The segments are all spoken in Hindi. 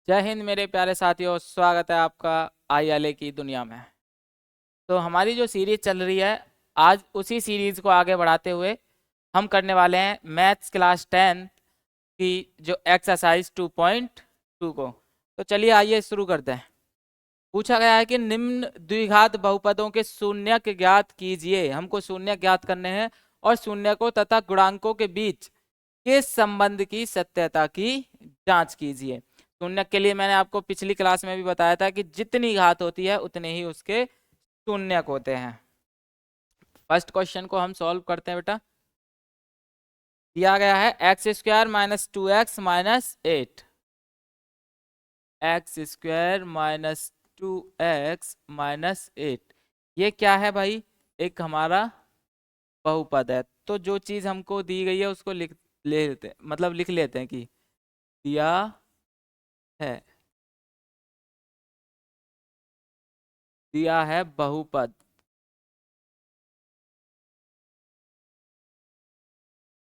जय हिंद मेरे प्यारे साथियों, स्वागत है आपका आईएलए की दुनिया में। तो हमारी जो सीरीज चल रही है, आज उसी सीरीज को आगे बढ़ाते हुए हम करने वाले हैं मैथ्स क्लास 10 की जो एक्सरसाइज 2.2 को। तो चलिए आइए शुरू करते हैं। पूछा गया है कि निम्न द्विघात बहुपदों के शून्यक ज्ञात कीजिए। हमको शून्य ज्ञात करने हैं और शून्यकों तथा गुणांकों के बीच के संबंध की सत्यता की जांच कीजिए। शून्यक के लिए मैंने आपको पिछली क्लास में भी बताया था कि जितनी घात होती है उतने ही उसके शून्यक होते हैं। फर्स्ट क्वेश्चन को हम सॉल्व करते हैं बेटा। दिया गया है x square minus 2x minus 8, x square minus 2x minus 8। ये क्या है भाई? एक हमारा बहुपद है। तो जो चीज हमको दी गई है उसको लिख लेते हैं, मतलब लिख लेते हैं कि दिया है, दिया है बहुपद,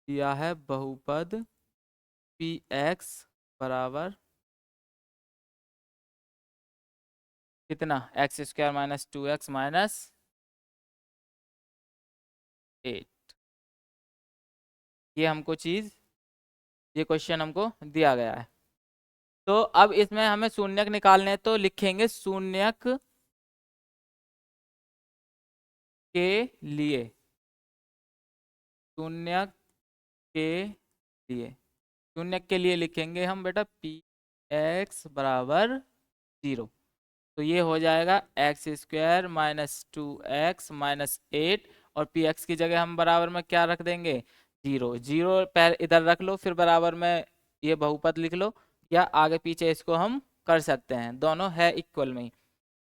दिया है बहुपद पी एक्स बराबर कितना? X square minus 2x minus 8। ये हमको चीज, ये क्वेश्चन हमको दिया गया है। तो अब इसमें हमें शून्यक निकालने हैं, तो लिखेंगे शून्यक के लिए, शून्यक के लिए, शून्यक के लिए लिखेंगे हम बेटा पी एक्स बराबर 0। तो ये हो जाएगा x square minus 2x minus 8, और पी एक्स की जगह हम बराबर में क्या रख देंगे? 0। 0 पैर इधर रख लो, फिर बराबर में ये बहुपद लिख लो, या आगे पीछे इसको हम कर सकते हैं, दोनों है इक्वल में ही।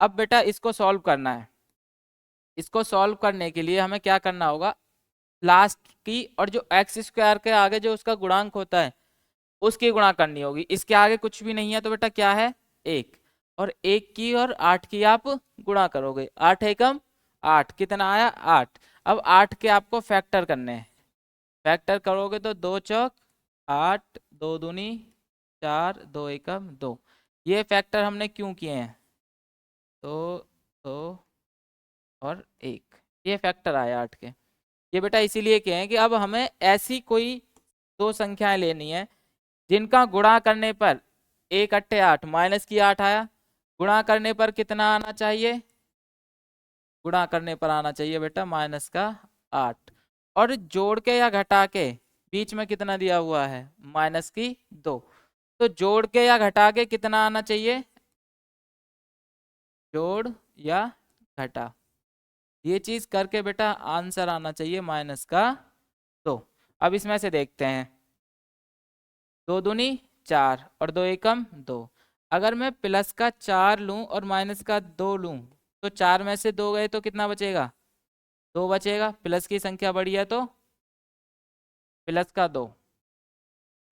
अब बेटा इसको सॉल्व करना है। इसको सॉल्व करने के लिए हमें क्या करना होगा? लास्ट की और जो एक्स स्क्वायर के आगे जो उसका गुणांक होता है उसकी गुणा करनी होगी। इसके आगे कुछ भी नहीं है तो बेटा क्या है? 1। और 1 की और 8 की आप गुणा करोगे, 8 एकम 8, कितना आया? 8। अब 8 के आपको फैक्टर करने हैं। फैक्टर करोगे तो 2 चौक 8, 2 दूनी 4, 2 एकम 2। ये फैक्टर हमने क्यों किए हैं? तो 2 और 1, ये फैक्टर आया 8 के। ये बेटा इसीलिए कहे हैं कि अब हमें ऐसी कोई दो संख्याएं लेनी है जिनका गुणा करने पर 1 अट्ठे 8 माइनस की 8 आया। गुणा करने पर कितना आना चाहिए? गुणा करने पर आना चाहिए बेटा माइनस का 8। और जोड़ के या घटा के बीच में कितना दिया हुआ है? माइनस की 2। तो जोड़ के या घटा के कितना आना चाहिए? जोड़ या घटा, ये चीज करके बेटा आंसर आना चाहिए माइनस का 2। अब इसमें से देखते हैं, 2 दूनी 4 और 2 एकम 2। अगर मैं प्लस का 4 लूं और माइनस का 2 लूं तो 4 में से 2 गए तो कितना बचेगा? 2 बचेगा। प्लस की संख्या बड़ी है तो प्लस का 2,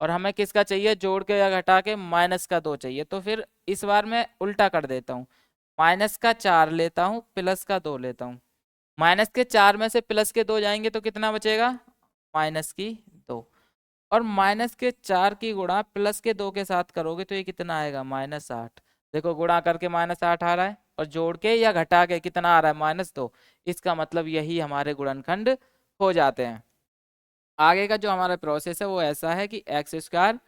और हमें किसका चाहिए? जोड़ के या घटा के माइनस का 2 चाहिए। तो फिर इस बार मैं उल्टा कर देता हूँ, माइनस का 4 लेता हूँ, प्लस का 2 लेता हूँ। माइनस के 4 में से प्लस के 2 जाएंगे तो कितना बचेगा? माइनस की 2। और माइनस के 4 की गुणा प्लस के 2 के साथ करोगे तो ये कितना आएगा? माइनस 8। देखो गुणा करके माइनस 8 आ रहा है, और जोड़ के या घटा के कितना आ रहा है? माइनस 2। इसका मतलब यही हमारे गुणनखंड हो जाते हैं। आगे का जो हमारा प्रोसेस है वो ऐसा है कि एक्स स्क्वायर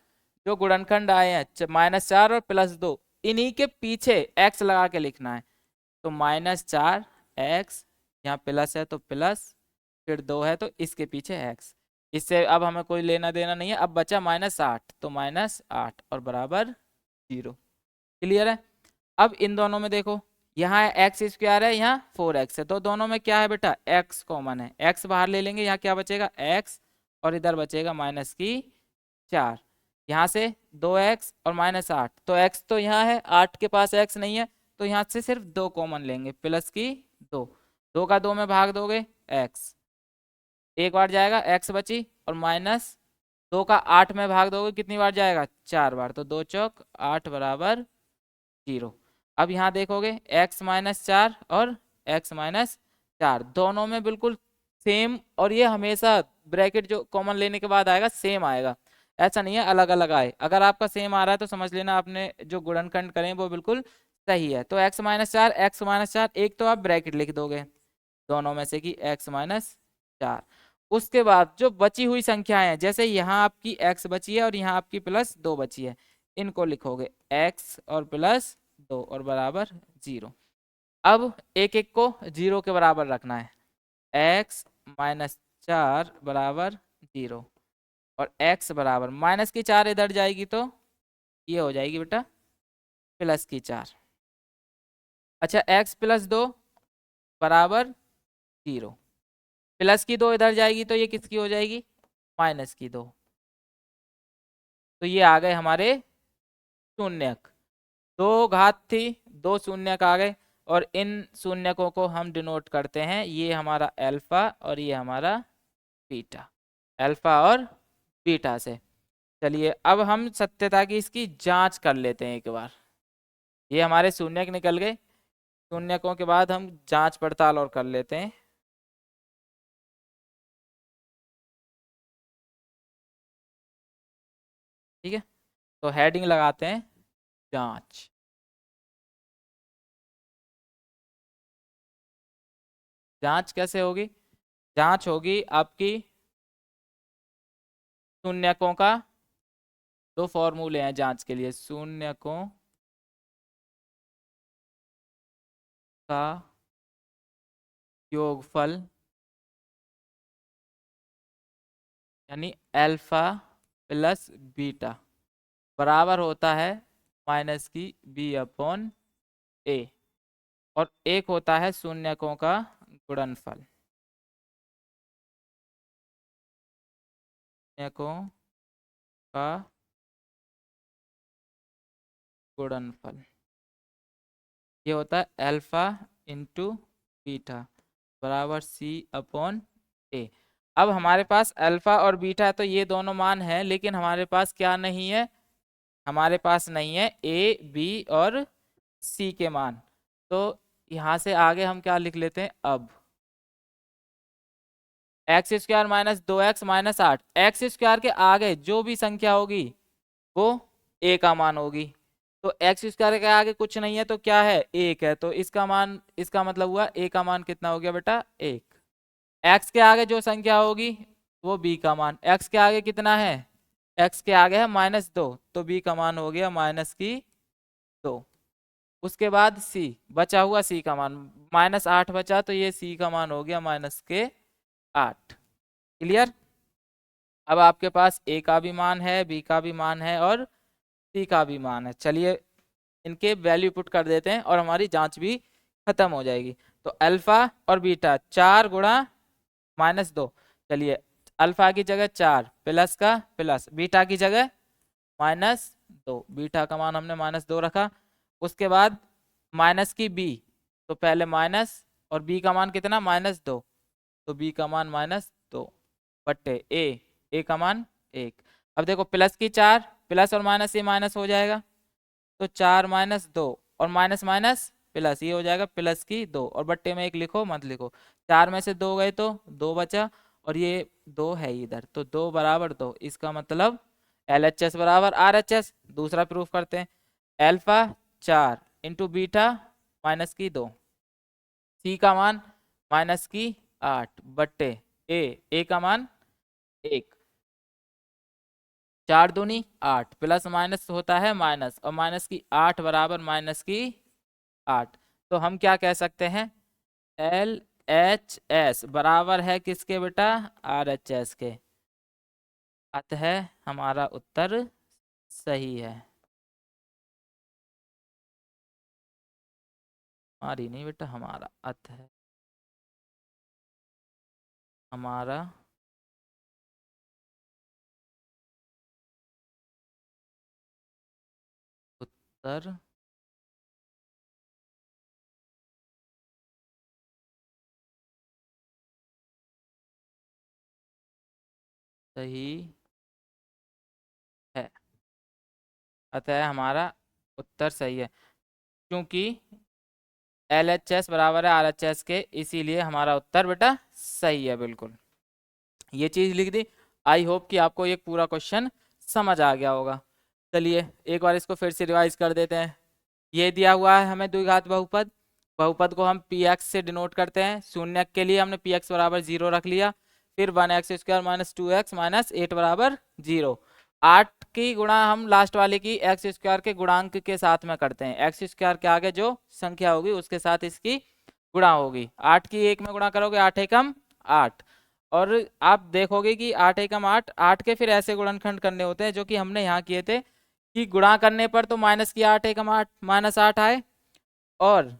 जो गुणनखंड आए हैं माइनस 4 और प्लस 2, इन्हीं के पीछे एक्स लगा के लिखना है। तो माइनस 4 एक्स, यहाँ प्लस है तो प्लस, फिर 2 है तो इसके पीछे एक्स। इससे अब हमें कोई लेना देना नहीं है। अब बचा माइनस 8, तो माइनस 8 और बराबर 0। क्लियर है? अब इन दोनों में देखो, यहाँ एक्स स्क्वायर है, यहाँ 4x है, तो दोनों में क्या है बेटा? x कॉमन है। x बाहर ले लेंगे, यहाँ क्या बचेगा? x, और इधर बचेगा माइनस की 4। यहाँ से 2x और माइनस 8, तो x तो यहाँ है, 8 के पास x नहीं है, तो यहाँ से सिर्फ 2 कॉमन लेंगे, प्लस की 2। 2 का 2 में भाग दोगे x, एक बार जाएगा x बची, और माइनस 2 का 8 में भाग दोगे कितनी बार जाएगा? 4 बार। तो 2 चौक 8 बराबर 0। अब यहाँ देखोगे x माइनस 4 और x माइनस 4 दोनों में बिल्कुल सेम, और ये हमेशा ब्रैकेट जो कॉमन लेने के बाद आएगा सेम आएगा। ऐसा नहीं है अलग अलग आए। अगर आपका सेम आ रहा है तो समझ लेना आपने जो गुणनखंड करें वो बिल्कुल सही है। तो x-4, x-4, एक तो आप ब्रैकेट लिख दोगे दोनों में से कि x-4। उसके बाद जो बची हुई संख्याएं हैं, जैसे यहाँ आपकी x बची है और यहाँ आपकी +2 बची है, इनको लिखोगे x और +2 और बराबर 0। अब एक एक को 0 के बराबर रखना है, x-4 बराबर 0 और x बराबर -4 इधर जाएगी तो ये हो जाएगी बेटा +4। अच्छा x+2 बराबर 0, +2 इधर जाएगी तो ये किसकी हो जाएगी, -2। तो ये आ गए हमारे शून्यक। दो घात थी, दो शून्यक आ गए और इन शून्यकों को हम डिनोट करते हैं, ये हमारा अल्फा और ये हमारा बीटा, अल्फा और बीटा से। चलिए अब हम सत्यता की इसकी जांच कर लेते हैं एक बार। ये हमारे शून्यक निकल गए, शून्यकों के बाद हम जांच पड़ताल और कर लेते हैं। ठीक है, तो हेडिंग लगाते हैं जांच। जांच कैसे होगी, जांच होगी आपकी शून्यकों का, दो फॉर्मूले हैं जांच के लिए, शून्यकों का योगफल यानी अल्फा प्लस बीटा बराबर होता है -b/a और एक होता है शून्यकों का गुणनफल, शून्यकों का गुणनफल ये होता है अल्फा इंटू बीटा बराबर c/a। अब हमारे पास अल्फा और बीटा है तो ये दोनों मान है, लेकिन हमारे पास क्या नहीं है, हमारे पास नहीं है a b और c के मान। तो यहाँ से आगे हम क्या लिख लेते हैं, अब x² - 2x - 8, x² के आगे जो भी संख्या होगी वो a का मान होगी। तो x² के आगे कुछ नहीं है तो क्या है, 1 है, तो इसका मान, इसका मतलब हुआ a का मान कितना हो गया बेटा, 1। x के आगे जो संख्या होगी वो b का मान, x के आगे कितना है, x के आगे है -2 तो b का मान हो गया -2। उसके बाद c बचा हुआ, c का मान -8 बचा तो ये c का मान हो गया -8। क्लियर। अब आपके पास a का भी मान है, b का भी मान है और c का भी मान है। चलिए इनके वैल्यू पुट कर देते हैं और हमारी जांच भी खत्म हो जाएगी। तो अल्फा और बीटा 4 गुणा -2, चलिए अल्फा की जगह 4 प्लस का प्लस, बीटा की जगह -2, बीटा का मान हमने -2 रखा। उसके बाद माइनस की b, तो पहले माइनस और b का मान कितना -2, तो b का मान -2 बट्टे a का मान 1। अब देखो प्लस की 4, प्लस और माइनस ये माइनस हो जाएगा, तो 4 - 2 और माइनस माइनस प्लस, ये हो जाएगा प्लस की 2 और बट्टे में 1 लिखो मत लिखो, 4 में से 2 गए तो 2 बचा और ये 2 है इधर, तो 2 बराबर 2, इसका मतलब LHS बराबर RHS। दूसरा प्रूफ करते हैं, अल्फा 4 इंटू बीटा -2, सी का मान -8 बट्टे ए का मान 1, 4 दूनी 8, प्लस माइनस होता है माइनस और -8 बराबर -8। तो हम क्या कह सकते हैं, LHS बराबर है किसके बेटा, RHS के। अतः हमारा उत्तर सही है। हमारी नहीं बेटा, हमारा, अतः हमारा उत्तर सही है। अतः हमारा उत्तर सही है, क्योंकि LHS बराबर है RHS के, इसीलिए हमारा उत्तर बेटा सही है। बिल्कुल ये चीज लिख दी। आई होप कि आपको ये पूरा क्वेश्चन समझ आ गया होगा। चलिए एक बार इसको फिर से रिवाइज कर देते हैं। ये दिया हुआ है हमें द्विघात बहुपद, बहुपद को हम पी एक्स से डिनोट करते हैं। शून्य के लिए हमने पी एक्स बराबर 0 रख लिया, फिर 1x² माइनस 2x माइनस 8 बराबर 0। 8 की गुणा हम लास्ट वाले की x² के गुणांक के साथ में करते हैं। x² के आगे जो संख्या होगी उसके साथ इसकी गुणा होगी। 8 की 1 में गुणा करोगे 8 एकम 8, और आप देखोगे कि 8 एकम 8, 8 के फिर ऐसे गुणनखंड करने होते हैं जो कि हमने यहाँ किए थे कि गुणा करने पर तो माइनस की 8 एकम 8 माइनस 8 आए, और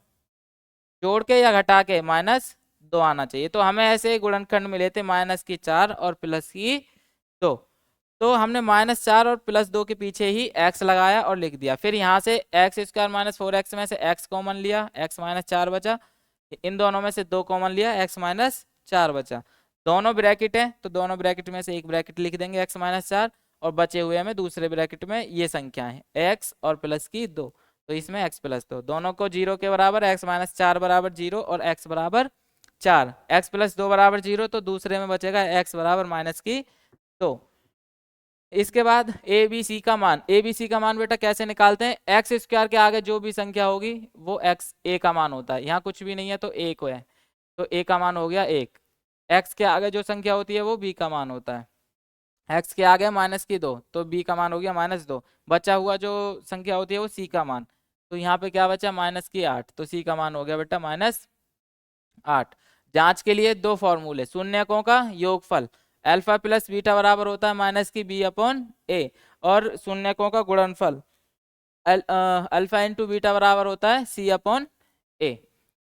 जोड़ के या घटा के माइनस 2 आना चाहिए। तो हमें ऐसे गुणनखंड मिले थे माइनस की 4 और प्लस की 2। तो हमने -4 और +2 के पीछे ही x लगाया और लिख दिया। फिर यहाँ से x² माइनस 4x में से x कॉमन लिया, x माइनस 4 बचा। इन दोनों में से 2 कॉमन लिया, x माइनस 4 बचा। दोनों ब्रैकेट है तो दोनों ब्रैकेट में से एक ब्रैकेट लिख देंगे x माइनस 4, और बचे हुए में दूसरे ब्रैकेट में ये संख्याएं x और प्लस की 2, तो इसमें x प्लस 2 दोनों को 0 के बराबर, x माइनस 4 बराबर 0 और x बराबर 4, x प्लस 2 बराबर 0, तो दूसरे में बचेगा x बराबर माइनस की 2। इसके बाद ए बी सी का मान, ए बी सी का मान बेटा कैसे निकालते हैं, x² के आगे जो भी संख्या होगी वो x a का मान होता है। यहाँ कुछ भी नहीं है तो 1 है, तो a का मान हो गया 1। x के आगे जो संख्या होती है वो b का मान होता है। x के आगे माइनस की 2 तो b का मान हो गया -2। बचा हुआ जो संख्या होती है वो c का मान, तो यहाँ पे क्या बचा माइनस की 8, तो c का मान हो गया बेटा -8। जांच के लिए दो फॉर्मूले, शून्यकों का योगफल अल्फा प्लस बीटा बराबर होता है माइनस की b अपॉन a, और शून्यकों का गुणनफल अल्फा इंटू बीटा बराबर होता है c अपॉन a।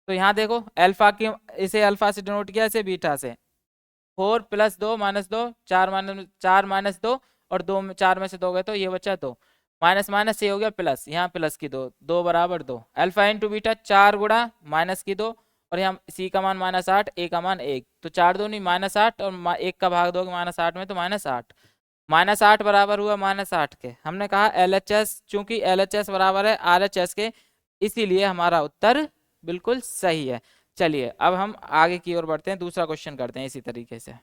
तो यहाँ देखो अल्फा की, इसे अल्फा से डिनोट किया, इसे बीटा से। 4 + 2 -2, 4 माइनस 2, और 2 में 4 में से 2 गए तो ये बचा 2, माइनस माइनस ये हो गया प्लस, यहाँ प्लस की 2, 2 बराबर 2। अल्फा इंटू बीटा 4 गुणा माइनस की 2, और यहाँ सी का मान -8, ए का मान 1, तो 4 दूनी -8, और 1 का भाग दोगे -8 में तो -8, -8 बराबर हुआ -8 के। हमने कहा LHS, चूंकि LHS बराबर है RHS के, इसीलिए हमारा उत्तर बिल्कुल सही है। चलिए अब हम आगे की ओर बढ़ते हैं, दूसरा क्वेश्चन करते हैं इसी तरीके से।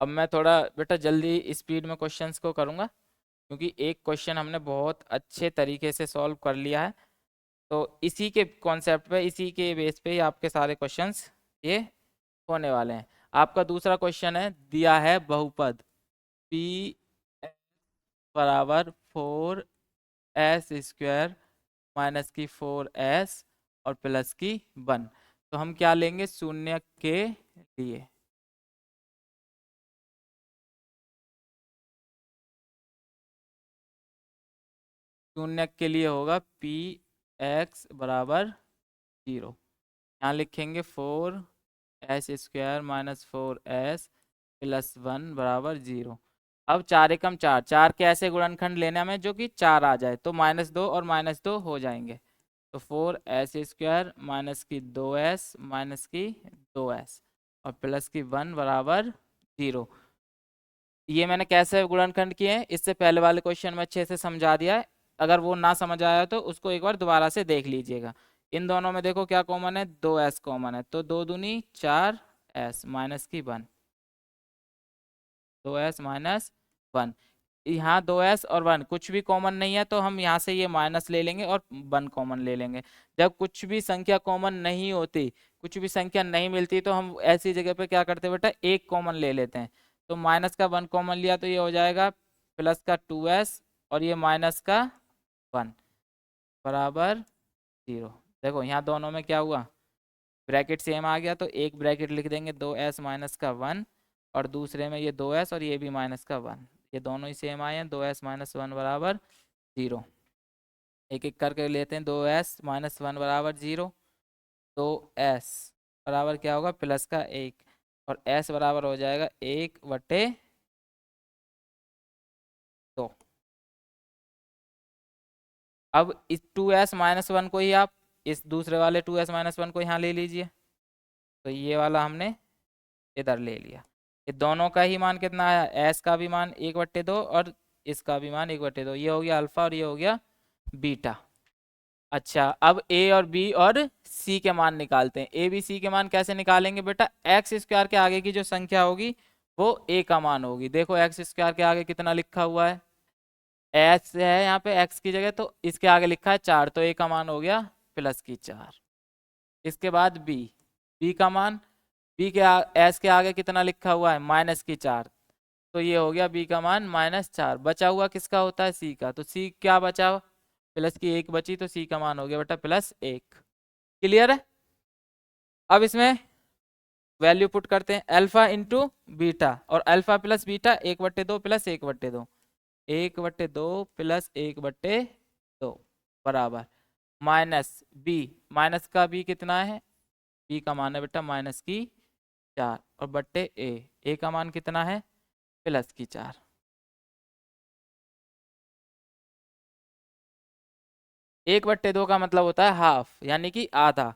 अब मैं थोड़ा बेटा जल्दी स्पीड में क्वेश्चंस को करूंगा, क्योंकि एक क्वेश्चन हमने बहुत अच्छे तरीके से सॉल्व कर लिया है, तो इसी के कॉन्सेप्ट पे, इसी के बेस पे ही आपके सारे क्वेश्चंस ये होने वाले हैं। आपका दूसरा क्वेश्चन है, दिया है बहुपद पी बराबर 4s² माइनस की 4s और प्लस की 1, तो हम क्या लेंगे शून्य के लिए। शून्य के लिए होगा px बराबर 0, यहाँ लिखेंगे 4s² माइनस 4s प्लस 1 बराबर 0। अब 4 एकम 4, 4 के ऐसे गुणनखंड लेने हमें जो कि 4 आ जाए, तो -2 और -2 हो जाएंगे, तो 4s² माइनस की 2s माइनस की 2s और प्लस की 1 बराबर 0। ये मैंने कैसे गुणनखंड किए हैं इससे पहले वाले क्वेश्चन में अच्छे से समझा दिया है। अगर वो ना समझ आया तो उसको एक बार दोबारा से देख लीजिएगा। इन दोनों में देखो क्या कॉमन है, 2s कॉमन है, तो 2 दूनी 4s माइनस की 1, 2s माइनस 1। यहाँ 2s और 1 कुछ भी कॉमन नहीं है, तो हम यहाँ से ये माइनस ले लेंगे और 1 कॉमन ले लेंगे। जब कुछ भी संख्या कॉमन नहीं होती, कुछ भी संख्या नहीं मिलती, तो हम ऐसी जगह पे क्या करते हैं बेटा, एक कॉमन ले लेते हैं। तो माइनस का 1 कॉमन लिया तो ये हो जाएगा प्लस का 2s, और ये माइनस का 1 बराबर 0। देखो यहाँ दोनों में क्या हुआ, ब्रैकेट सेम आ गया, तो एक ब्रैकेट लिख देंगे 2s माइनस का 1, और दूसरे में ये 2s और ये भी माइनस का 1, ये दोनों ही सेम आए हैं, 2s माइनस 1 बराबर 0। एक एक करके लेते हैं, 2s माइनस 1 बराबर 0, तो s बराबर क्या होगा प्लस का 1, और s बराबर हो जाएगा 1/2। अब इस 2s माइनस 1 को ही आप इस दूसरे वाले 2s माइनस 1 को यहाँ ले लीजिए, तो ये वाला हमने इधर ले लिया। ये दोनों का ही मान कितना आया, एस का भी मान 1/2 और इसका भी मान 1/2, ये हो गया अल्फा और ये हो गया बीटा। अच्छा, अब ए और बी और सी के मान निकालते हैं। ए बी सी के मान कैसे निकालेंगे बेटा? एक्स स्क्वायर के आगे की जो संख्या होगी वो ए का मान होगी। देखो एक्स स्क्वायर के आगे कितना लिखा हुआ है, एक्स है यहाँ पे एक्स की जगह, तो इसके आगे लिखा है 4, तो ए का मान हो गया प्लस की 4। इसके बाद बी, बी का मान, बी के एस के आगे कितना लिखा हुआ है माइनस की 4, तो ये हो गया बी का मान -4। बचा हुआ किसका होता है? सी का, तो सी क्या बचा? प्लस की 1 बची, तो सी का मान हो गया बेटा +1। क्लियर है? अब इसमें वैल्यू पुट करते हैं, अल्फा इंटू बीटा, और alpha plus beta 1/2 plus 1/2, 1/2 plus 1/2 बराबर माइनस बी, माइनस का बी कितना है? बी का मान है बेटा -4, और बट्टे ए का मान कितना है? +4। 1/2 का मतलब होता है हाफ, यानी कि आधा।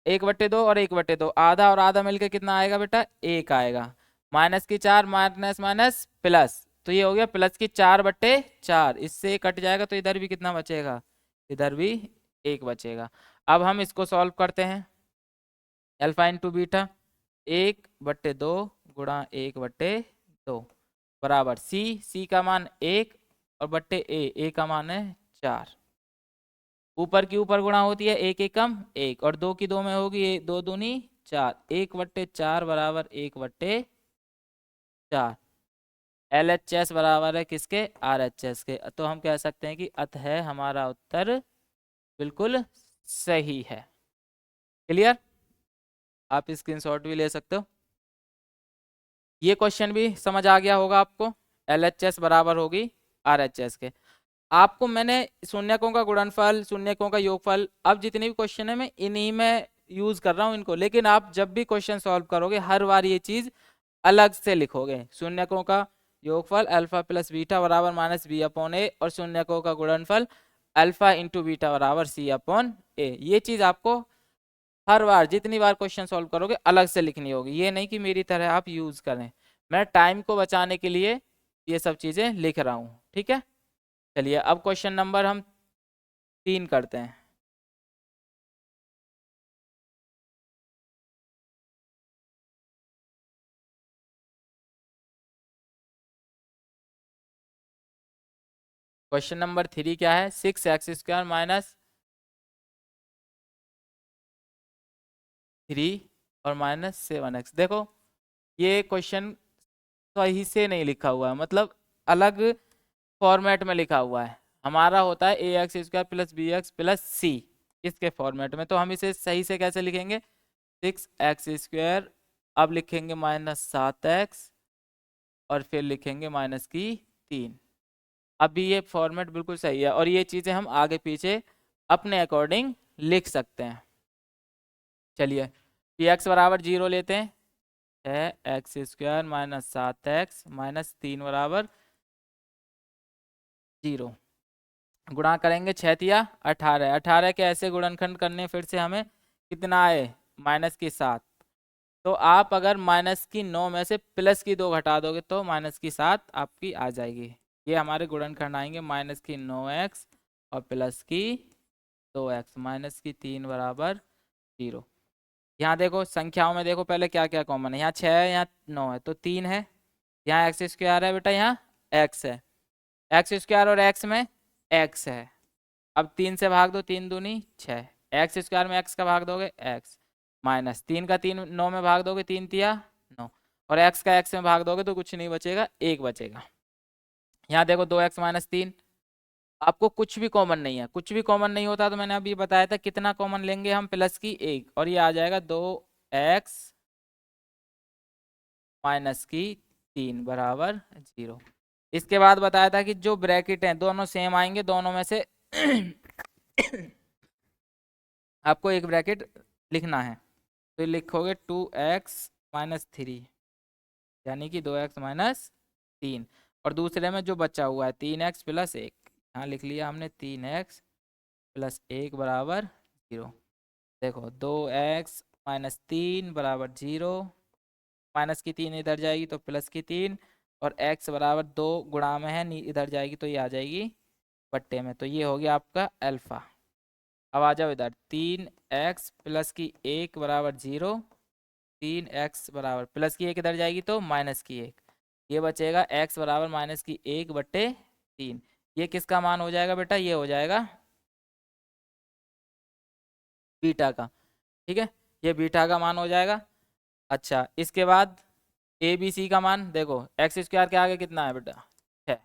1/2 और 1/2, आधा और आधा मिलके कितना आएगा बेटा? 1 आएगा। -4 माइनस माइनस प्लस, तो ये हो गया +4/4। इससे कट जाएगा तो इधर भी कितना बचेगा? इधर भी 1 बचेगा। अब हम इसको सॉल्व करते हैं। अल्फा इंटू बीटा 1/2 गुणा 1/2 बराबर सी का मान 1 और बट्टे ए का मान है 4। ऊपर की ऊपर गुणा होती है, एक एकम 1, और 2 की 2 में होगी 2 दूनी 4, 1/4 बराबर 1/4। LHS बराबर है किसके? RHS के। तो हम कह सकते हैं कि अतः हमारा उत्तर बिल्कुल सही है। क्लियर? आप स्क्रीनशॉट भी ले सकते हो। ये क्वेश्चन भी समझ आ गया होगा आपको। LHS बराबर होगी RHS के। आपको मैंने शून्यकों का गुणनफल, शून्यकों का योगफल, अब जितने भी क्वेश्चन है मैं इन्हीं में यूज कर रहा हूं इनको, लेकिन आप जब भी क्वेश्चन सॉल्व करोगे हर बार ये चीज अलग से लिखोगे। शून्यकों का योगफल अल्फा प्लस बीटा बराबर -b/a, और शून्यकों का गुणनफल अल्फा इंटू बीटा बराबर c/a। ये चीज आपको हर बार जितनी बार क्वेश्चन सॉल्व करोगे अलग से लिखनी होगी, ये नहीं कि मेरी तरह आप यूज करें। मैं टाइम को बचाने के लिए ये सब चीजें लिख रहा हूँ, ठीक है। चलिए अब क्वेश्चन नंबर हम 3 करते हैं। क्वेश्चन नंबर 3 क्या है? 6x² माइनस 3 और -7x। देखो ये क्वेश्चन सही से नहीं लिखा हुआ है, मतलब अलग फॉर्मेट में लिखा हुआ है। हमारा होता है ax² plus bx plus c, इसके फॉर्मेट में। तो हम इसे सही से कैसे लिखेंगे? 6x², अब लिखेंगे -7x, और फिर लिखेंगे -3। अभी ये फॉर्मेट बिल्कुल सही है, और ये चीज़ें हम आगे पीछे अपने अकॉर्डिंग लिख सकते हैं। चलिए पी एक्स बराबर 0 लेते हैं, है x² -7x -3 बराबर 0। गुणा करेंगे 6 × 18, 18 के ऐसे गुणनखंड करने फिर से हमें कितना आए? -7। तो आप अगर -9 में से +2 घटा दोगे तो -7 आपकी आ जाएगी। ये हमारे गुणनखंड आएंगे -9x और +2x, -3 बराबर 0। यहाँ देखो संख्याओं में देखो पहले क्या क्या कॉमन है, यहाँ 6 है, यहाँ 9 है, तो 3 है। यहाँ x² है बेटा, यहाँ x है, x² और x में x है। अब 3 से भाग दो, 3 दूनी 6, x² में x का भाग दोगे x, -3 का 3 9 में भाग दोगे, 3 तिया 9, और x का x में भाग दोगे तो कुछ नहीं बचेगा, 1 बचेगा। यहाँ देखो 2x -3, आपको कुछ भी कॉमन नहीं है, कुछ भी कॉमन नहीं होता तो मैंने अभी बताया था कितना कॉमन लेंगे हम, प्लस की 1, और ये आ जाएगा 2x -3 बराबर 0। इसके बाद बताया था कि जो ब्रैकेट हैं दोनों सेम आएंगे, दोनों में से आपको एक ब्रैकेट लिखना है, तो लिखोगे 2x -3, यानी कि 2x -3, और दूसरे में जो बचा हुआ है 3x + 1, यहाँ लिख लिया हमने 3x + 1 बराबर 0। देखो 2x -3 बराबर 0, माइनस की 3 इधर जाएगी तो प्लस की 3, और x बराबर 2 गुणा में है, इधर जाएगी तो ये आ जाएगी बट्टे में, तो ये हो गया आपका अल्फा। अब आ जाओ इधर, 3x प्लस की 1 बराबर 0, 3x बराबर प्लस की 1 इधर जाएगी तो माइनस की 1, ये बचेगा x बराबर माइनस की 1/3। ये किसका मान हो जाएगा बेटा, ये हो जाएगा बीटा का। ठीक है, ये बीटा का मान हो जाएगा। अच्छा, इसके बाद ए बी सी का मान देखो, एक्स स्क्वायर के आगे कितना है बेटा, 6,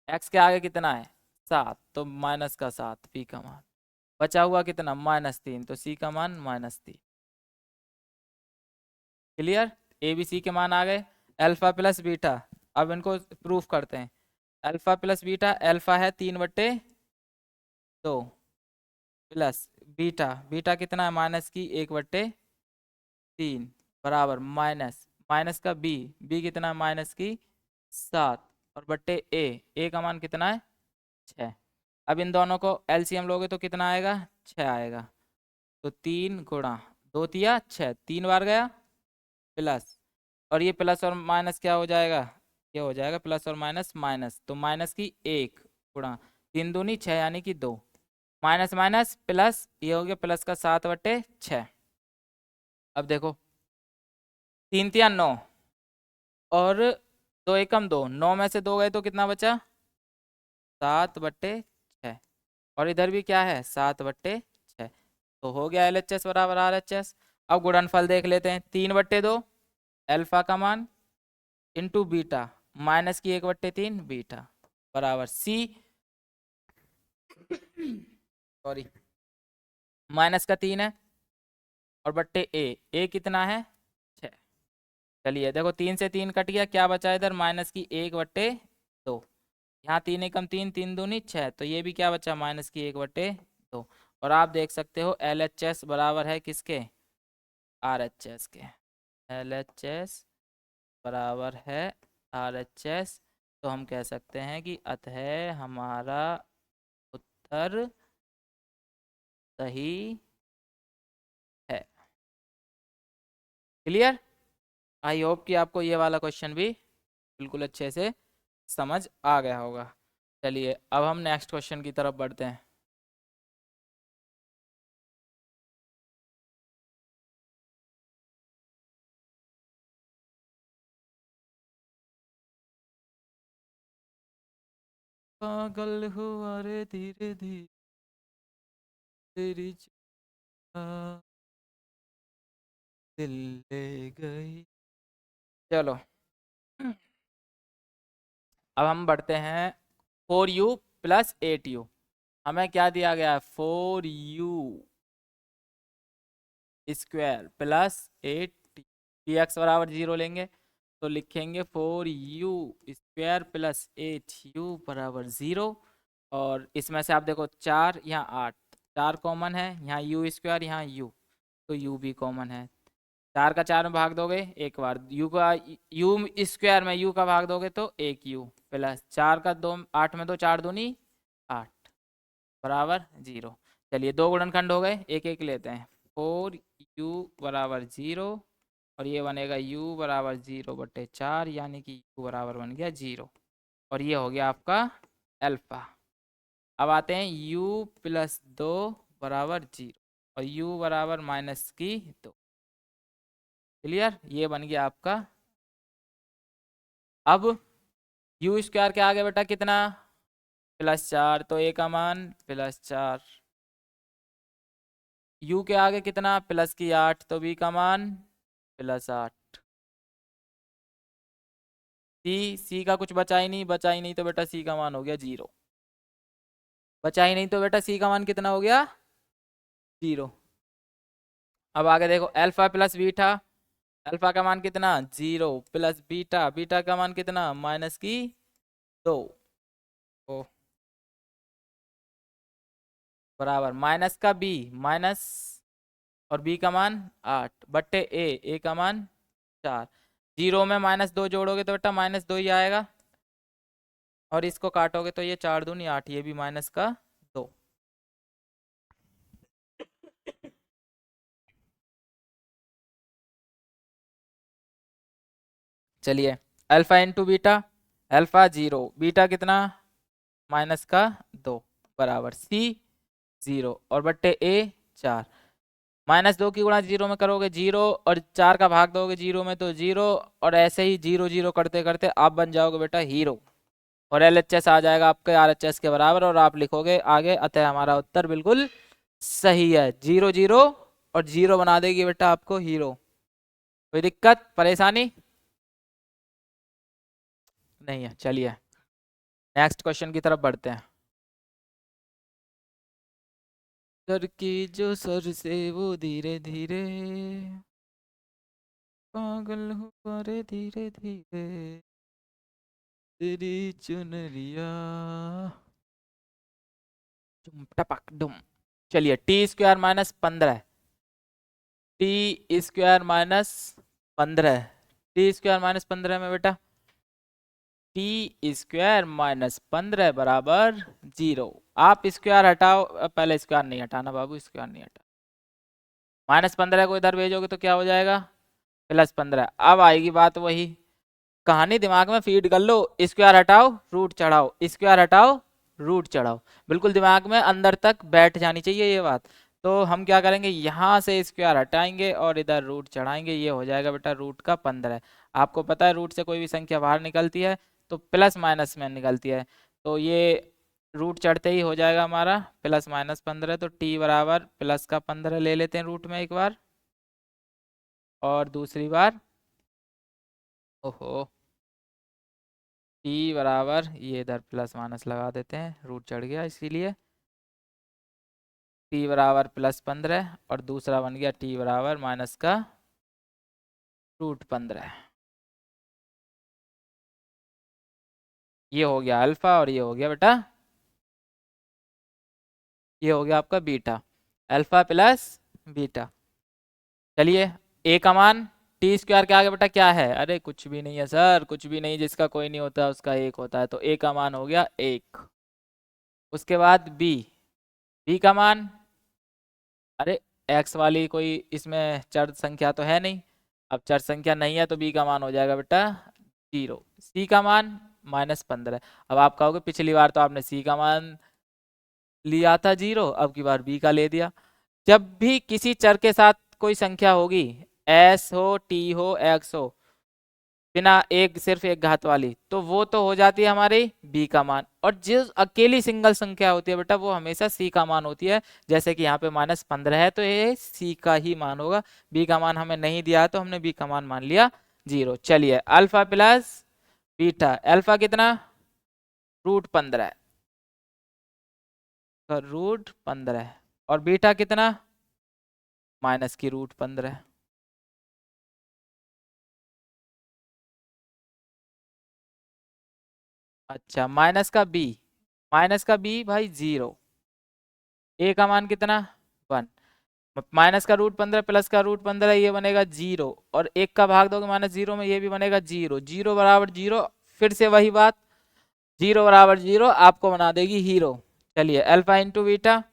एक्स के आगे कितना है 7, तो माइनस का 7 पी का मान, बचा हुआ कितना -3, तो सी का मान -3। क्लियर, ए बी सी के मान आ गए। अल्फा प्लस बीटा, अब इनको प्रूफ करते हैं। अल्फा प्लस बीटा, अल्फा है 3/2 प्लस बीटा, बीटा कितना है -1/3 बराबर माइनस, माइनस का बी, बी कितना है -7 और बट्टे ए का मान कितना है 6। अब इन दोनों को एलसीएम लोगे तो कितना आएगा 6 आएगा, तो 3 × 2 = 6, 3 बार गया प्लस, और ये प्लस और माइनस क्या हो जाएगा, ये हो जाएगा प्लस और माइनस माइनस, तो माइनस की 1 गुणा 3 दूनी 6 यानी कि 2, माइनस माइनस प्लस, ये हो गया प्लस का 7/6। अब देखो 3 × 3 = 9 और 2 × 1 = 2, 9 में से 2 गए तो कितना बचा 7/6, और इधर भी क्या है 7/6, तो हो गया LHS बराबर RHS। अब गुणनफल देख लेते हैं, 3/2 अल्फा का मान इंटू बीटा माइनस की 1/3 बीटा बराबर सी, सॉरी -3 है और बट्टे ए कितना है 6। चलिए देखो 3 से 3 कट गया, क्या बचा इधर -1/2, यहाँ 3 × 1 = 3, 3 दूनी 6, तो ये भी क्या बचा -1/2। और आप देख सकते हो LHS बराबर है किसके RHS के, LHS बराबर है RHS, तो हम कह सकते हैं कि अतः हमारा उत्तर सही है। क्लियर, आई होप कि आपको ये वाला क्वेश्चन भी बिल्कुल अच्छे से समझ आ गया होगा। चलिए अब हम नेक्स्ट क्वेश्चन की तरफ बढ़ते हैं। पागल हुआ रे धीरे धीरे तेरी चाह दिल ले गई। चलो अब हम बढ़ते हैं 4u + 8u, हमें क्या दिया गया है 4u स्क्वायर प्लस 8 x बराबर 0 लेंगे तो लिखेंगे 4u स्क्वायर प्लस 8u बराबर 0, और इसमें से आप देखो 4 यहाँ 8, 4 कॉमन है, यहाँ u स्क्वायर यहाँ u, तो u भी कॉमन है, 4 का 4 में भाग दोगे एक बार, u स्क्वायर में u का भाग दोगे तो 1u प्लस 4 का 2 8 में 2 4 दूनी 8 बराबर 0। चलिए दो गुणनखंड हो गए, एक एक लेते हैं, 4u बराबर 0 और ये बनेगा u बराबर 0/4 यानी कि u बराबर बन गया 0, और ये हो गया आपका अल्फा। अब आते हैं u + 2 बराबर 0 और u बराबर -2। क्लियर, ये बन गया आपका। अब u स्क्वायर के आगे बेटा कितना +4, तो a का मान +4, u के आगे कितना प्लस की 8, तो b का मान +8। सी का कुछ बचा ही नहीं, बचा ही नहीं तो बेटा सी का मान हो गया 0, बचा ही नहीं तो बेटा सी का मान कितना हो गया 0। अब आगे देखो अल्फा प्लस बीटा, अल्फा का मान कितना 0 प्लस बीटा, बीटा का मान कितना -2 ओ बराबर माइनस का बी माइनस, और बी का मान 8/ए का मान 4, 0 में -2 जोड़ोगे तो बेटा -2 ही आएगा, और इसको काटोगे तो ये 4 दूनी 8, ये भी -2। चलिए alpha into beta, alpha 0 beta कितना -2 बराबर सी 0 और बट्टे ए 4। -2 की गुणा 0 में करोगे 0 और 4 का भाग दोगे 0 में तो 0 और ऐसे ही 0 0 करते करते आप बन जाओगे बेटा हीरो और एलएचएस आ जाएगा आपके आरएचएस के बराबर और आप लिखोगे आगे। अतः हमारा उत्तर बिल्कुल सही है। 0 0 और 0 बना देगी बेटा आपको हीरो। कोई दिक्कत परेशानी नहीं है। चलिए नेक्स्ट क्वेश्चन की तरफ बढ़ते हैं। सर की जो सर से वो धीरे धीरे पागल हुआ रे धीरे धीरे तेरी चुनरिया डुम टपक डुम। चलिए T square -15 T square -15 T square -15 में बेटा टी स्क्वायर -15 बराबर 0। आप स्क्वायर हटाओ, पहले स्क्वायर नहीं हटाना बाबू, स्क्वायर नहीं हटा। -15 को इधर भेजोगे तो क्या हो जाएगा +15। अब आएगी बात वही, कहानी दिमाग में फीड कर लो। स्क्वायर हटाओ रूट चढ़ाओ, स्क्वायर हटाओ रूट चढ़ाओ, बिल्कुल दिमाग में अंदर तक बैठ जानी चाहिए ये बात। तो हम क्या करेंगे, यहाँ से स्क्वायर हटाएंगे और इधर रूट चढ़ाएंगे, ये हो जाएगा बेटा रूट का 15। आपको पता है रूट से कोई भी संख्या बाहर निकलती है तो प्लस माइनस में निकलती है, तो ये रूट चढ़ते ही हो जाएगा हमारा +-15। तो टी बराबर +15 ले लेते हैं रूट में एक बार, और दूसरी बार ओहो टी बराबर ये इधर प्लस माइनस लगा देते हैं, रूट चढ़ गया इसीलिए टी बराबर +15 और दूसरा बन गया टी बराबर माइनस का √15। ये हो गया अल्फा और ये हो गया बेटा, ये हो गया आपका बीटा, अल्फा प्लस बीटा। चलिए ए का मान टी स्क्वायर के आगे बेटा क्या है, अरे कुछ भी नहीं है सर, कुछ भी नहीं, जिसका कोई नहीं होता उसका एक होता है, तो ए का मान हो गया 1। उसके बाद बी, बी का मान, अरे एक्स वाली कोई इसमें चर संख्या तो है नहीं, अब चर संख्या नहीं है तो बी का मान हो जाएगा बेटा 0। सी का मान -15। अब आप कहोगे पिछली बार तो आपने सी का मान लिया था 0, अब की बार बी का ले दिया। जब भी किसी चर के साथ कोई संख्या होगी, एस हो टी हो एक्स हो, बिना एक सिर्फ एक घात वाली, तो वो तो हो जाती है हमारी बी का मान, और जो अकेली सिंगल संख्या होती है बेटा वो हमेशा सी का मान होती है। जैसे कि यहाँ पे -15 है तो ये सी का ही मान होगा, बी का मान हमें नहीं दिया है तो हमने बी का मान मान लिया 0। चलिए अल्फा प्लस बीटा, अल्फा कितना √15 का √15 और बीटा कितना माइनस की √15। अच्छा माइनस का बी भाई 0, ए का मान कितना 1, माइनस का √15 प्लस का √15 ये बनेगा 0, और एक का भाग दोगे -0 में ये भी बनेगा 0, 0 बराबर 0, फिर से वही बात 0 बराबर 0 आपको बना देगी हीरो। चलिए अल्फा इंटू बीटा,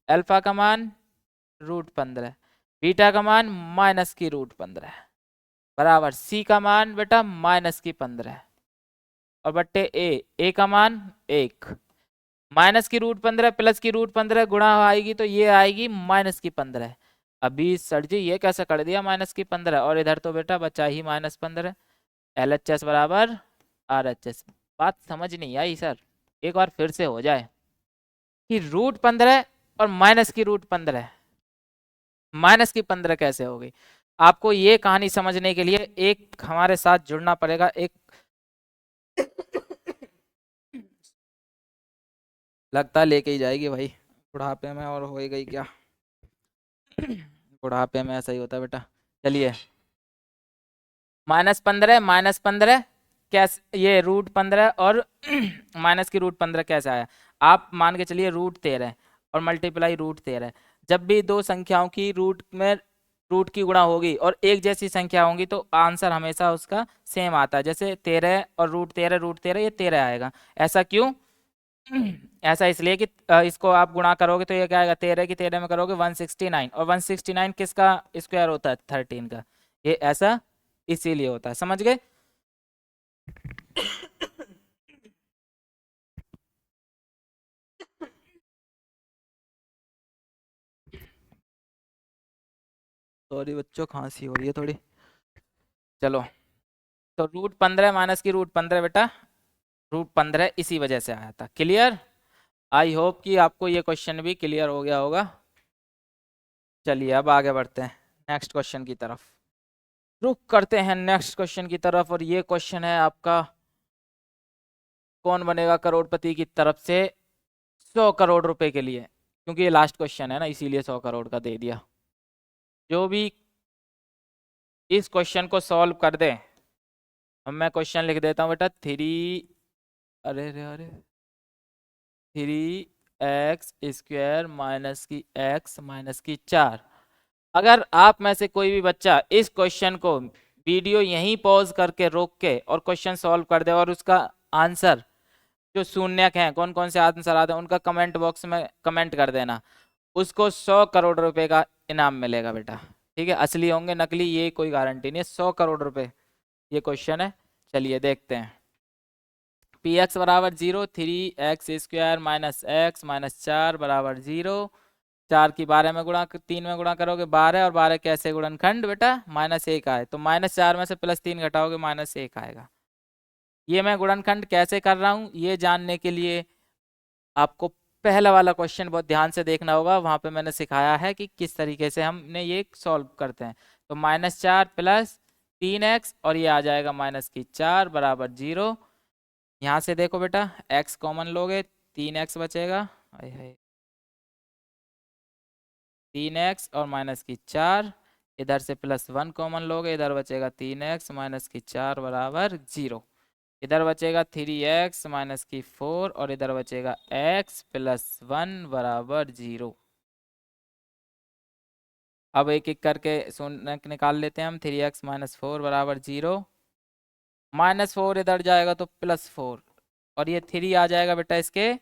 अल्फा का मान √15, बीटा का मान माइनस की √15 बराबर सी का मान बेटा -15 और बट्टे ए का मान 1, माइनस की √15 प्लस की √15 गुणा आएगी तो ये आएगी -15। अभी सर जी ये कैसे कर दिया -15, और इधर तो बेटा बचा ही -15। LHS बराबर RHS। बात समझ नहीं आई सर, एक बार फिर से हो जाए कि √15 और -15 कैसे हो गई। आपको ये कहानी समझने के लिए एक हमारे साथ जुड़ना पड़ेगा। एक लगता लेके ही जाएगी भाई बुढ़ापे में, और हो गई क्या बुढ़ापे में ऐसा ही होता है बेटा। चलिए -15 कैसे, ये √15 और माइनस की √15 कैसे आया, आप मान के चलिए √13 और मल्टीप्लाई √13। जब भी दो संख्याओं की रूट में रूट की गुणा होगी और एक जैसी संख्या होंगी तो आंसर हमेशा उसका सेम आता है। जैसे 13 और √13 ये 13 आएगा। ऐसा क्यों ऐसा इसलिए कि इसको आप गुणा करोगे तो ये क्या आएगा, 13 की 13 में करोगे 169, और 169 किसका स्क्वायर होता है 13 का, ये ऐसा इसीलिए होता है। समझ गए। सॉरी बच्चों, खांसी हो रही है थोड़ी। चलो, तो √15 माइनस की √15 बेटा, √15 इसी वजह से आया था। क्लियर? आई होप कि आपको ये क्वेश्चन भी क्लियर हो गया होगा। चलिए अब आगे बढ़ते हैं नेक्स्ट क्वेश्चन की तरफ। रुक करते हैं नेक्स्ट क्वेश्चन की तरफ, और ये क्वेश्चन है आपका, कौन बनेगा करोड़पति की तरफ से 100 करोड़ रुपए के लिए, क्योंकि ये लास्ट क्वेश्चन है ना, इसीलिए 100 करोड़ का दे दिया। जो भी इस क्वेश्चन को सॉल्व कर दे, अब मैं क्वेश्चन लिख देता हूँ बेटा, अरे अरे अरे 3x² माइनस की x माइनस की 4। अगर आप में से कोई भी बच्चा इस क्वेश्चन को वीडियो यहीं पॉज करके रोक के और क्वेश्चन सॉल्व कर दे, और उसका आंसर जो शून्यक हैं, कौन कौन से आंसर आते हैं उनका कमेंट बॉक्स में कमेंट कर देना, उसको 100 करोड़ रुपए का इनाम मिलेगा बेटा। ठीक है, असली होंगे नकली ये कोई गारंटी नहीं है, 100 करोड़ रुपए ये क्वेश्चन है। चलिए देखते हैं। पी एक्स बराबर 0, 3x² माइनस एक्स माइनस 4 बराबर 0। 4 की 12 में गुणा 3 में गुणा करोगे 12, और 12 कैसे गुणनखंड बेटा, -1 आए तो -4 में से +3 घटाओगे -1 आएगा। ये मैं गुणनखंड कैसे कर रहा हूँ ये जानने के लिए आपको पहला वाला क्वेश्चन बहुत ध्यान से देखना होगा, वहां पे मैंने सिखाया है कि किस तरीके से हमने ये सॉल्व करते हैं। तो -4 प्लस 3x, और ये आ जाएगा -4 बराबर 0। यहाँ से देखो बेटा, x कॉमन लोगे 3x बचेगा, हाय हाय 3x और -4, इधर से +1 कॉमन लोगे, इधर बचेगा 3x -4 बराबर 0। इधर बचेगा 3x -4, और इधर बचेगा x +1 बराबर 0। अब एक एक करके शून्य निकाल लेते हैं हम। 3x -4 बराबर 0, -4 इधर जाएगा तो +4, और ये 3 आ जाएगा बेटा इसके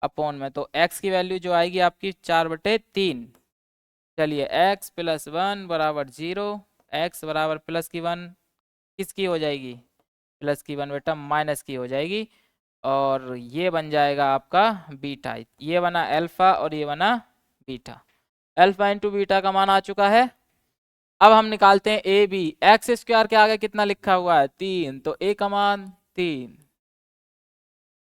अपॉन में, तो x की वैल्यू जो आएगी आपकी 4/3। चलिए x +1 बराबर 0, x बराबर प्लस की 1 किसकी हो जाएगी, प्लस की 1 बेटा माइनस की हो जाएगी, और ये बन जाएगा आपका बीटा। ये बना अल्फा और ये बना बीटा। अल्फा इंटू बीटा का मान आ चुका है। अब हम निकालते हैं ए बी। x² के आगे कितना लिखा हुआ है 3, तो a का मान 3।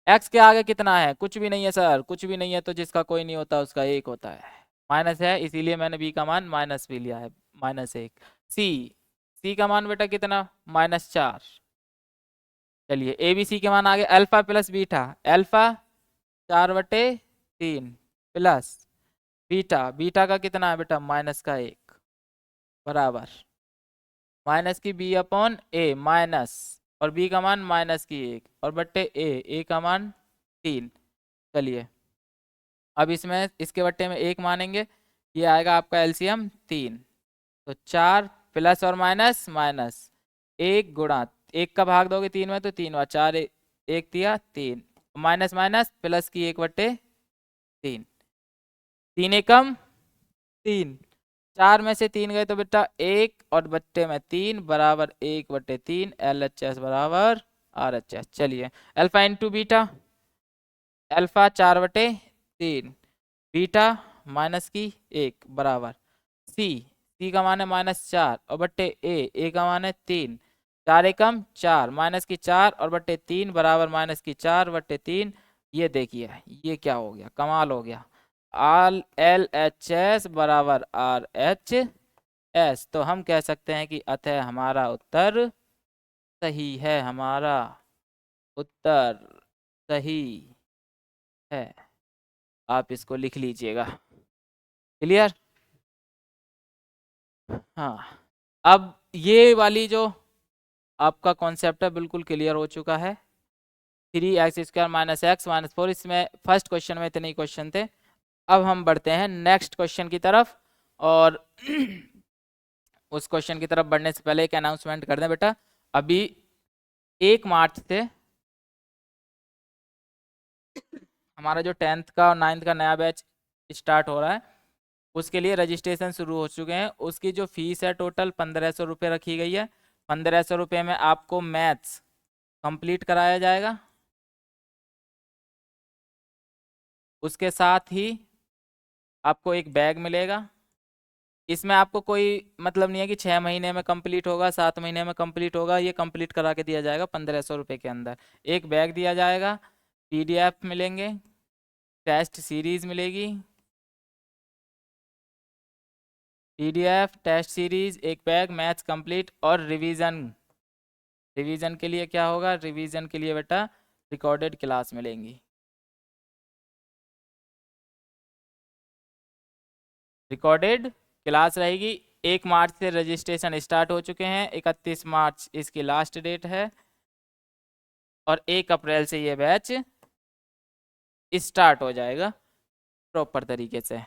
x के आगे कितना है, कुछ भी नहीं है सर, कुछ भी नहीं है, तो जिसका कोई नहीं होता उसका 1 होता है। माइनस है इसीलिए मैंने b का मान माइनस भी लिया है, -1। c का मान बेटा कितना, -4। चलिए ए बी सी के मान आगे alpha plus beta, alpha 4/3 plus beta, beta का कितना है बेटा -1 बराबर माइनस की b अपॉन ए माइनस, और b का मान -1 और बट्टे ए का मान 3। चलिए अब इसमें इसके बट्टे में 1 मानेंगे, ये आएगा आपका एलसीएम 3। तो 4 प्लस और माइनस माइनस 1 गुणा 1 का भाग दोगे 3 में तो 3 और 4 1 दिया 3, माइनस माइनस प्लस की 1/3, 3 एकम 3, 4 में से 3 गए तो बेटा 1 और बट्टे में 3 बराबर 1/3 LHS बराबर RHS। चलिए alpha into beta, alpha 4/3 beta minus की 1 बराबर सी का मान है -4 और बट्टे ए का मान है 3, 4 एकम 4 माइनस की 4 और बट्टे 3 बराबर -4/3। ये देखिए ये क्या हो गया, कमाल हो गया, LHS बराबर RHS। तो हम कह सकते हैं कि अतः हमारा उत्तर सही है, हमारा उत्तर सही है। आप इसको लिख लीजिएगा। क्लियर? हाँ, अब ये वाली जो आपका कॉन्सेप्ट है बिल्कुल क्लियर हो चुका है। 3x² माइनस एक्स माइनस 4, इसमें फर्स्ट क्वेश्चन में इतने ही क्वेश्चन थे। अब हम बढ़ते हैं नेक्स्ट क्वेश्चन की तरफ, और उस क्वेश्चन की तरफ बढ़ने से पहले एक अनाउंसमेंट कर दें बेटा। अभी 1 मार्च से हमारा जो 10th का और 9th का नया बैच स्टार्ट हो रहा है, उसके लिए रजिस्ट्रेशन शुरू हो चुके हैं। उसकी जो फीस है टोटल 1500 रुपये रखी गई है। 1500 रुपये में आपको मैथ्स कंप्लीट कराया जाएगा, उसके साथ ही आपको एक बैग मिलेगा, इसमें आपको कोई मतलब नहीं है कि 6 महीने में कंप्लीट होगा, 7 महीने में कंप्लीट होगा, ये कंप्लीट करा के दिया जाएगा 1500 रुपये के अंदर। एक बैग दिया जाएगा, PDF मिलेंगे, टेस्ट सीरीज मिलेगी, PDF टेस्ट सीरीज, एक बैग, मैथ्स कंप्लीट, और रिवीजन। रिवीजन के लिए क्या होगा, रिवीजन के लिए बेटा रिकॉर्डेड क्लास मिलेंगी। रिकॉर्डेड क्लास रहेगी। 1 मार्च से रजिस्ट्रेशन स्टार्ट हो चुके हैं, 31 मार्च इसकी लास्ट डेट है, और 1 अप्रैल से ये बैच स्टार्ट हो जाएगा प्रॉपर तरीके से।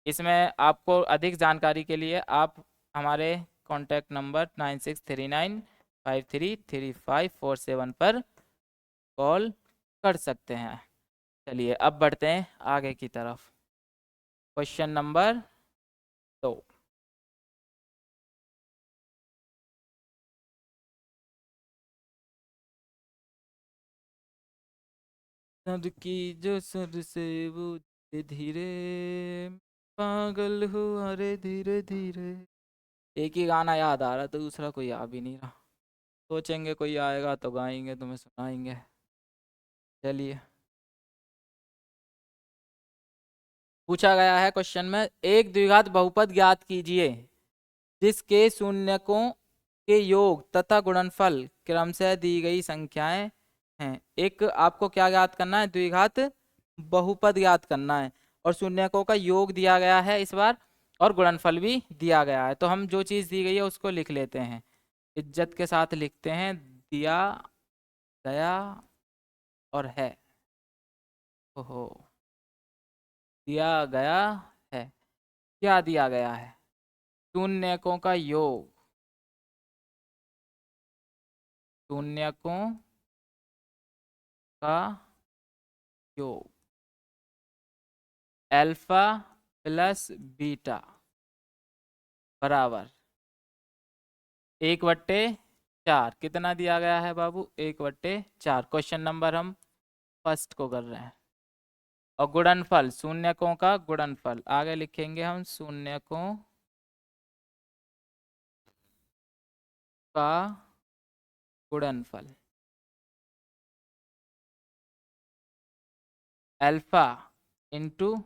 इसमें आपको अधिक जानकारी के लिए आप हमारे कॉन्टैक्ट नंबर 9639533547 पर कॉल कर सकते हैं। चलिए अब बढ़ते हैं आगे की तरफ। Question number 2। सर की जो सर से वो धीरे धीरे पागल हुआ रे धीरे धीरे। एक ही गाना याद आ रहा, तो दूसरा कोई आ भी नहीं रहा। सोचेंगे कोई आएगा तो गाएंगे, तुम्हें सुनाएंगे। चलिए, पूछा गया है क्वेश्चन में, एक द्विघात बहुपद ज्ञात कीजिए जिसके शून्यकों के योग तथा गुणनफल क्रमशः दी गई संख्याएं हैं। एक आपको क्या ज्ञात करना है, द्विघात बहुपद ज्ञात करना है, और शून्यकों का योग दिया गया है इस बार, और गुणनफल भी दिया गया है। तो हम जो चीज़ दी गई है उसको लिख लेते हैं, इज्जत के साथ लिखते हैं, दिया गया और है। ओहो, दिया गया है। क्या दिया गया है, शून्यकों का योग, शून्यकों का योग, अल्फा प्लस बीटा बराबर 1/4। कितना दिया गया है बाबू, 1/4। क्वेश्चन नंबर हम फर्स्ट को कर रहे हैं। और गुणनफल, शून्यकों का गुणनफल आगे लिखेंगे हम, शून्यकों का गुणनफल अल्फा इंटू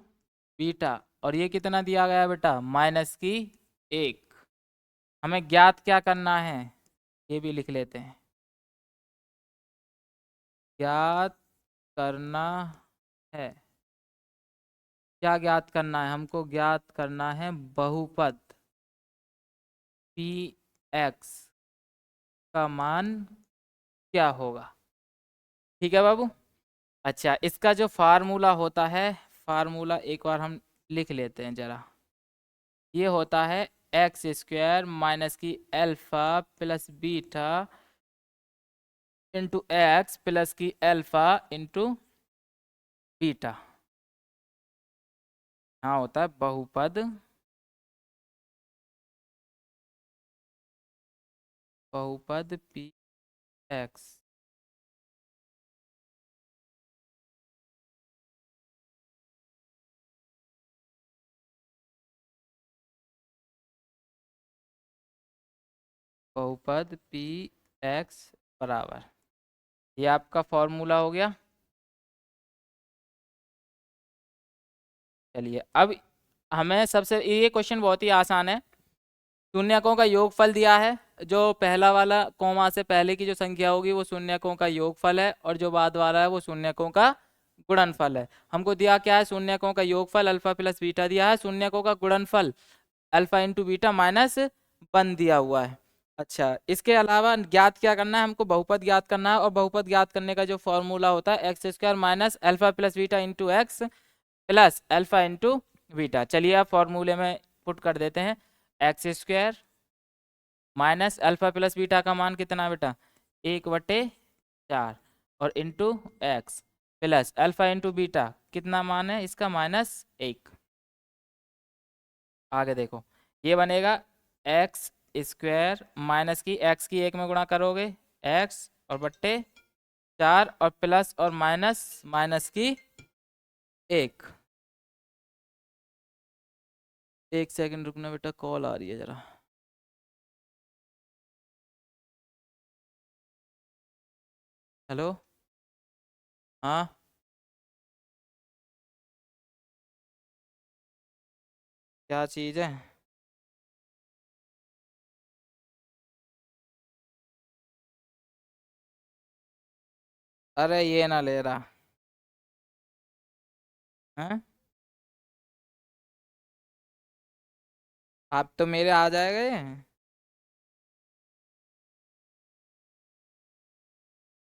बीटा, और ये कितना दिया गया है बेटा, -1। हमें ज्ञात क्या करना है, ये भी लिख लेते हैं, ज्ञात करना है। क्या ज्ञात करना है हमको, ज्ञात करना है बहुपद Px का मान क्या होगा। ठीक है बाबू। अच्छा, इसका जो फार्मूला होता है, फार्मूला एक बार हम लिख लेते हैं जरा। ये होता है x² माइनस की alpha plus beta into x plus की अल्फा इंटू बीटा। यहाँ होता है बहुपद, बहुपद Px। बहुपद Px बराबर, ये आपका फॉर्मूला हो गया। चलिए अब हमें सबसे, ये क्वेश्चन बहुत ही आसान है। शून्यकों का योगफल दिया है, जो पहला वाला कोमा से पहले की जो संख्या होगी वो शून्यकों का योगफल है, और जो बाद वाला है वो शून्यकों का गुणनफल है। हमको दिया क्या है, शून्यकों का योगफल अल्फा प्लस बीटा दिया है, शून्यकों का गुणनफल अल्फा इंटू बीटा -1 दिया हुआ है। अच्छा, इसके अलावा ज्ञात क्या करना है, हमको बहुपद ज्ञात करना है, और बहुपद ज्ञात करने का जो फॉर्मूला होता है x² minus alpha plus beta into x plus alpha into beta. चलिए आप फॉर्मूले में पुट कर देते हैं, x² minus alpha plus beta का मान कितना बेटा, 1/4, और into x plus alpha into beta कितना मान है इसका, -1। आगे देखो, ये बनेगा x² माइनस की x की 1 में गुणा करोगे x, और बट्टे 4, और प्लस और माइनस माइनस की 1। एक सेकंड रुकना बेटा, कॉल आ रही है जरा। हेलो। हाँ। क्या चीज़ है? अरे ये ना ले रहा। हैं? आप तो मेरे आ जाएगा ये।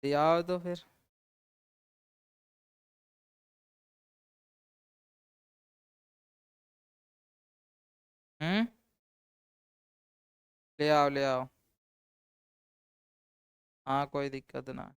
ले आओ तो फिर। हम्म। ले आओ ले आओ। हाँ कोई दिक्कत ना।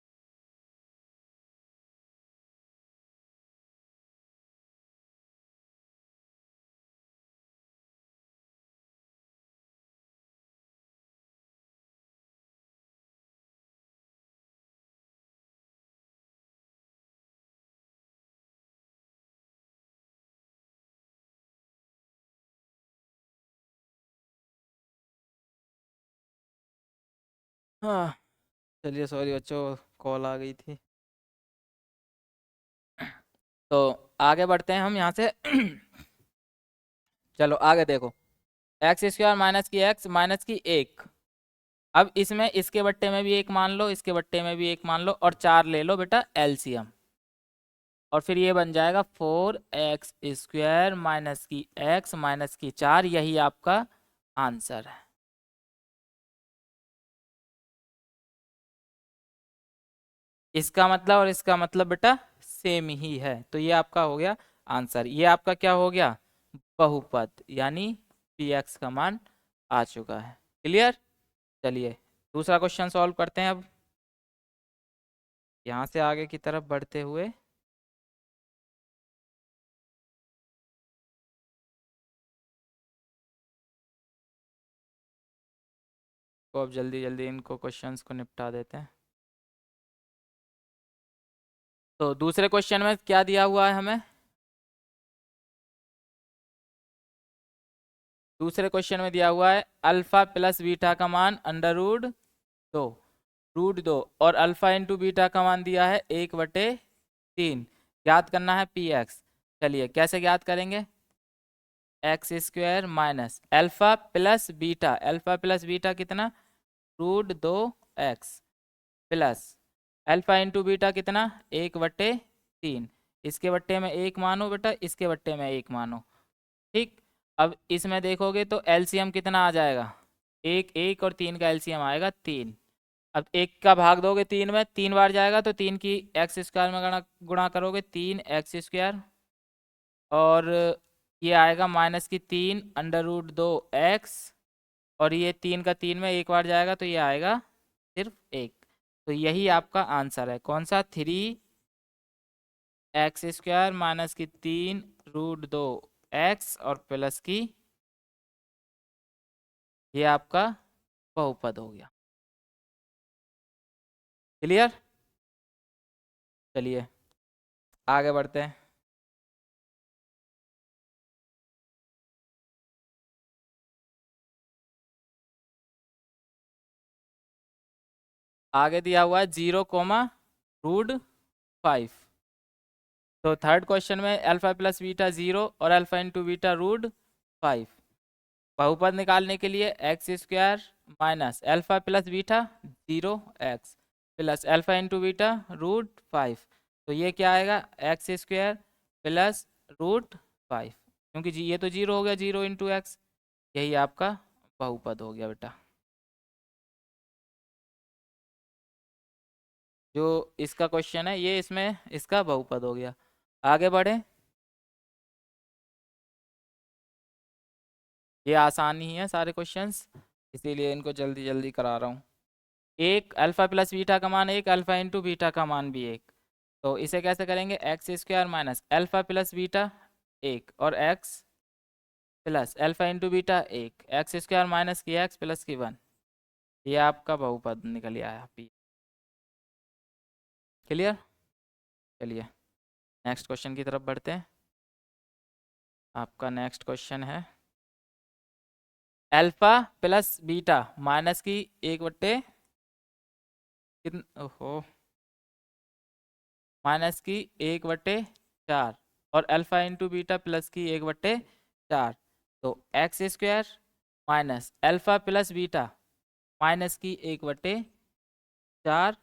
हाँ। चलिए सॉरी बच्चों, कॉल आ गई थी। तो आगे बढ़ते हैं हम यहाँ से। चलो आगे देखो। एक्स स्क्वायर माइनस की एक्स माइनस की एक। अब इसमें इसके बट्टे में भी एक मान लो, इसके बट्टे में भी एक मान लो, और चार ले लो बेटा एलसीएम। और फिर ये बन जाएगा 4x² माइनस की एक्स माइनस की चार। यही आपका आंसर है। इसका मतलब और इसका मतलब बेटा सेम ही है, तो ये आपका हो गया आंसर। ये आपका क्या हो गया? बहुपद, यानी px का मान आ चुका है। क्लियर? चलिए दूसरा क्वेश्चन सॉल्व करते हैं अब, यहाँ से आगे की तरफ बढ़ते हुए। तो अब जल्दी जल्दी इनको क्वेश्चंस को निपटा देते हैं। तो दूसरे क्वेश्चन में क्या दिया हुआ है हमें? दूसरे क्वेश्चन में दिया हुआ है अल्फा प्लस बीटा का मान अंडर दो रूट दो, और अल्फा इंटू बीटा का मान दिया है 1/3। ज्ञात करना है पी एक्स। चलिए कैसे ज्ञात करेंगे? x² minus alpha plus beta कितना? √2x plus alpha into beta कितना? 1/3। इसके बट्टे में एक मानो बेटा, इसके बट्टे में एक मानो। ठीक। अब इसमें देखोगे तो एलसीएम कितना आ जाएगा? एक एक और तीन का एलसीएम आएगा 3। अब एक का भाग दोगे तीन में, तीन बार जाएगा, तो तीन की एक्स स्क्वायर में गुणा गुणा करोगे 3x²। और ये आएगा माइनस की 3√2x। और ये तीन का तीन में एक बार जाएगा, तो ये आएगा सिर्फ एक। तो यही आपका आंसर है। कौन सा? 3x² माइनस की 3√2x और प्लस की, ये आपका बहुपद हो गया। क्लियर? चलिए आगे बढ़ते हैं। आगे दिया हुआ है 0, √5। तो थर्ड क्वेश्चन में अल्फा प्लस बीटा 0 और अल्फा इंटू बीटा √5। बहुपद निकालने के लिए x² minus alpha plus beta 0x plus alpha into beta √5। तो ये क्या आएगा? x² प्लस √5, क्योंकि ये तो 0 हो गया, 0 × x। यही आपका बहुपद हो गया बेटा। जो इसका क्वेश्चन है ये, इसमें इसका बहुपद हो गया। आगे बढ़े। ये आसान ही है सारे क्वेश्चंस, इसीलिए इनको जल्दी जल्दी करा रहा हूँ। एक अल्फा प्लस बीटा का मान एक, अल्फा इंटू बीटा का मान भी एक। तो इसे कैसे करेंगे? x² minus alpha plus beta एक, और x plus alpha into beta एक, x² माइनस की x प्लस की 1। ये आपका बहुपद निकल आया पी। क्लियर? चलिए नेक्स्ट क्वेश्चन की तरफ बढ़ते हैं। आपका नेक्स्ट क्वेश्चन है अल्फा प्लस बीटा माइनस की 1/, कितना, ओहो, माइनस की 1/4, और अल्फा इंटू बीटा प्लस की 1/4। तो x square minus alpha plus beta minus की 1/4,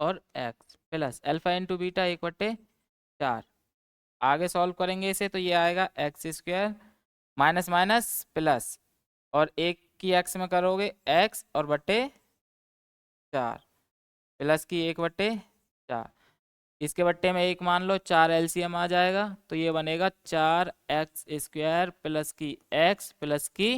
और x plus alpha into beta 1/4। आगे सॉल्व करेंगे इसे तो ये आएगा x square minus minus plus, और एक की एक्स में करोगे एक्स और बट्टे 4, प्लस की 1/4। इसके बट्टे में एक मान लो, 4 एलसीएम आ जाएगा तो ये बनेगा 4x² प्लस की x प्लस की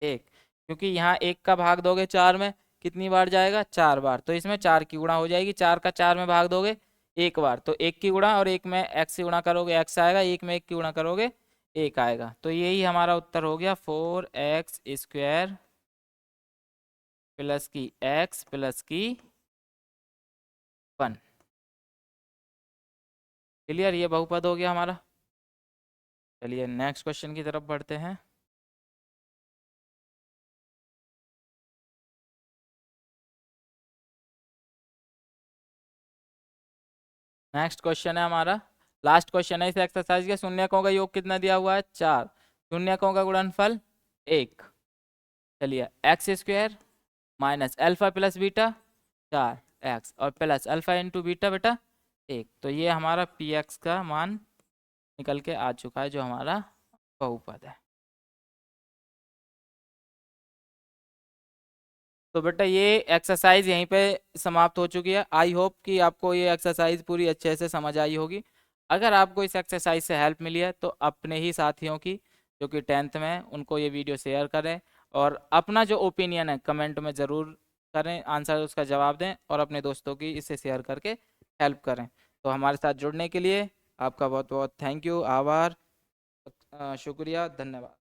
1। क्योंकि यहाँ एक का भाग दोगे 4 में कितनी बार जाएगा, 4 बार, तो इसमें 4 की गुणा हो जाएगी। 4 का 4 में भाग दोगे एक बार, तो 1 की गुणा, और एक में x से गुणा करोगे x आएगा, एक में 1 की गुणा करोगे 1 आएगा। तो यही हमारा उत्तर हो गया 4x² प्लस की x प्लस की 1। क्लियर, ये बहुपद हो गया हमारा। चलिए नेक्स्ट क्वेश्चन की तरफ बढ़ते हैं। नेक्स्ट क्वेश्चन है हमारा, लास्ट क्वेश्चन है इस एक्सरसाइज के। शून्यकों का योग कितना दिया हुआ है, 4। शून्यकों का गुणनफल 1। चलिए x² minus alpha plus beta 4x, और प्लस अल्फा इंटू बीटा बेटा 1। तो ये हमारा px का मान निकल के आ चुका है, जो हमारा बहुपद है। तो बेटा ये एक्सरसाइज यहीं पे समाप्त हो चुकी है। आई होप कि आपको ये एक्सरसाइज पूरी अच्छे से समझ आई होगी। अगर आपको इस एक्सरसाइज से हेल्प मिली है तो अपने ही साथियों की जो कि 10th में हैं उनको ये वीडियो शेयर करें, और अपना जो ओपिनियन है कमेंट में ज़रूर करें, आंसर उसका जवाब दें, और अपने दोस्तों की इसे शेयर करके हेल्प करें। तो हमारे साथ जुड़ने के लिए आपका बहुत बहुत थैंक यू, आभार, शुक्रिया, धन्यवाद।